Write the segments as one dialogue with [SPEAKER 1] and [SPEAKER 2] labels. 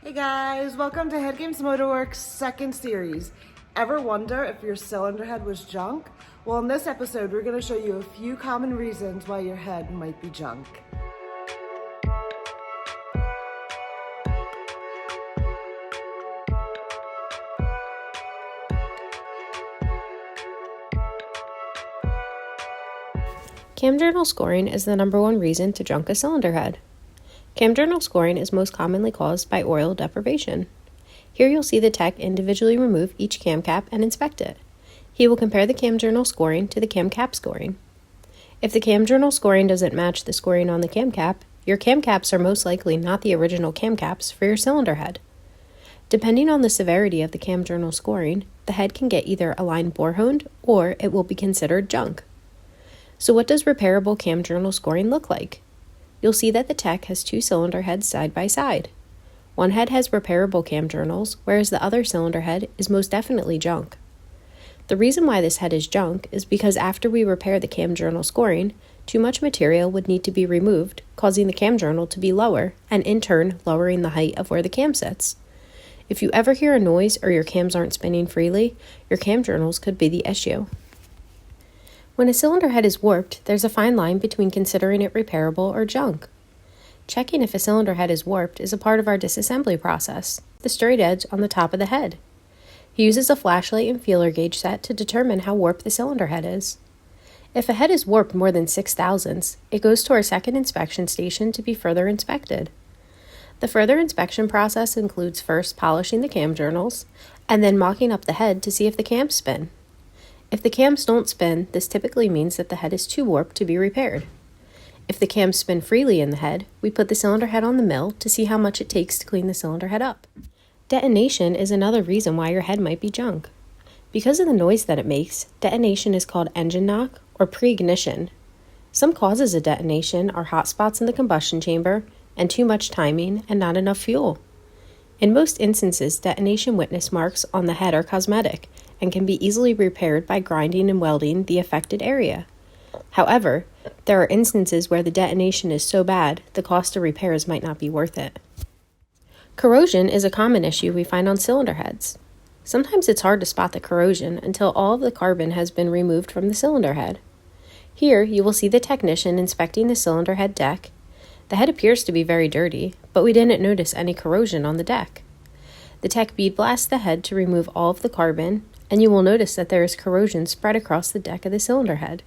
[SPEAKER 1] Hey guys, welcome to HeadGames Motorworks second series. Ever wonder if your cylinder head was junk? Well, in this episode, we're going to show you a few common reasons why your head might be junk.
[SPEAKER 2] Cam journal scoring is the number one reason to junk a cylinder head. Cam journal scoring is most commonly caused by oil deprivation. Here you'll see the tech individually remove each cam cap and inspect it. He will compare the cam journal scoring to the cam cap scoring. If the cam journal scoring doesn't match the scoring on the cam cap, your cam caps are most likely not the original cam caps for your cylinder head. Depending on the severity of the cam journal scoring, the head can get either a line bore honed or it will be considered junk. So what does repairable cam journal scoring look like? You'll see that the tech has two cylinder heads side by side. One head has repairable cam journals, whereas the other cylinder head is most definitely junk. The reason why this head is junk is because after we repair the cam journal scoring, too much material would need to be removed, causing the cam journal to be lower, and in turn lowering the height of where the cam sits. If you ever hear a noise or your cams aren't spinning freely, your cam journals could be the issue. When a cylinder head is warped, there's a fine line between considering it repairable or junk. Checking if a cylinder head is warped is a part of our disassembly process, the straight edge on the top of the head. He uses a flashlight and feeler gauge set to determine how warped the cylinder head is. If a head is warped more than 6 thousandths, it goes to our second inspection station to be further inspected. The further inspection process includes first polishing the cam journals, and then mocking up the head to see if the cams spin. If the cams don't spin, this typically means that the head is too warped to be repaired. If the cams spin freely in the head, we put the cylinder head on the mill to see how much it takes to clean the cylinder head up. Detonation is another reason why your head might be junk. Because of the noise that it makes, detonation is called engine knock or pre-ignition. Some causes of detonation are hot spots in the combustion chamber and too much timing and not enough fuel. In most instances, detonation witness marks on the head are cosmetic and can be easily repaired by grinding and welding the affected area. However, there are instances where the detonation is so bad, the cost of repairs might not be worth it. Corrosion is a common issue we find on cylinder heads. Sometimes it's hard to spot the corrosion until all of the carbon has been removed from the cylinder head. Here, you will see the technician inspecting the cylinder head deck. The head appears to be very dirty, but we didn't notice any corrosion on the deck. The tech bead blasts the head to remove all of the carbon, and you will notice that there is corrosion spread across the deck of the cylinder head.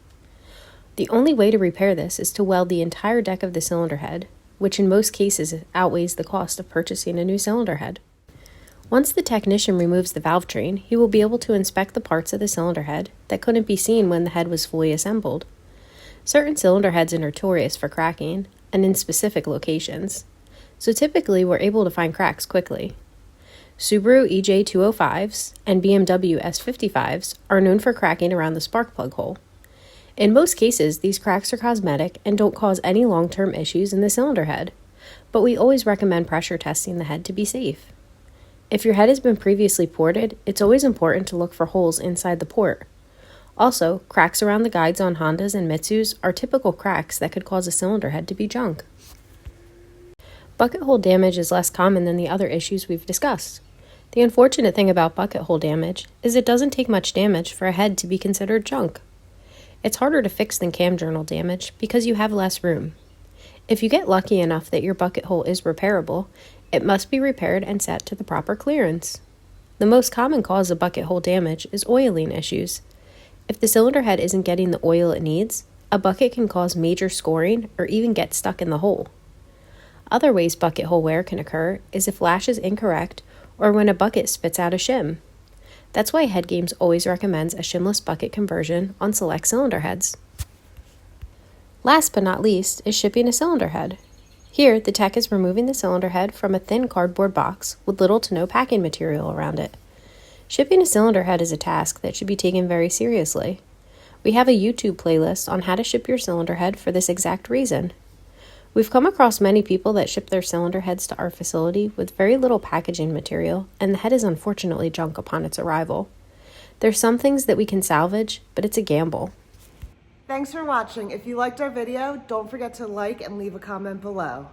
[SPEAKER 2] The only way to repair this is to weld the entire deck of the cylinder head, which in most cases outweighs the cost of purchasing a new cylinder head. Once the technician removes the valve train, he will be able to inspect the parts of the cylinder head that couldn't be seen when the head was fully assembled. Certain cylinder heads are notorious for cracking, and in specific locations, so typically we're able to find cracks quickly. Subaru EJ205s and BMW S55s are known for cracking around the spark plug hole. In most cases, these cracks are cosmetic and don't cause any long-term issues in the cylinder head, but we always recommend pressure testing the head to be safe. If your head has been previously ported, it's always important to look for holes inside the port. Also, cracks around the guides on Hondas and Mitsus are typical cracks that could cause a cylinder head to be junk. Bucket hole damage is less common than the other issues we've discussed. The unfortunate thing about bucket hole damage is it doesn't take much damage for a head to be considered junk. It's harder to fix than cam journal damage because you have less room. If you get lucky enough that your bucket hole is repairable, it must be repaired and set to the proper clearance. The most common cause of bucket hole damage is oiling issues. If the cylinder head isn't getting the oil it needs, a bucket can cause major scoring or even get stuck in the hole. Other ways bucket hole wear can occur is if flash is incorrect or when a bucket spits out a shim. That's why HeadGames always recommends a shimless bucket conversion on select cylinder heads. Last but not least is shipping a cylinder head. Here, the tech is removing the cylinder head from a thin cardboard box with little to no packing material around it. Shipping a cylinder head is a task that should be taken very seriously. We have a YouTube playlist on how to ship your cylinder head for this exact reason. We've come across many people that ship their cylinder heads to our facility with very little packaging material, and the head is unfortunately junk upon its arrival. There's some things that we can salvage, but it's a gamble.
[SPEAKER 1] Thanks for watching. If you liked our video, don't forget to like and leave a comment below.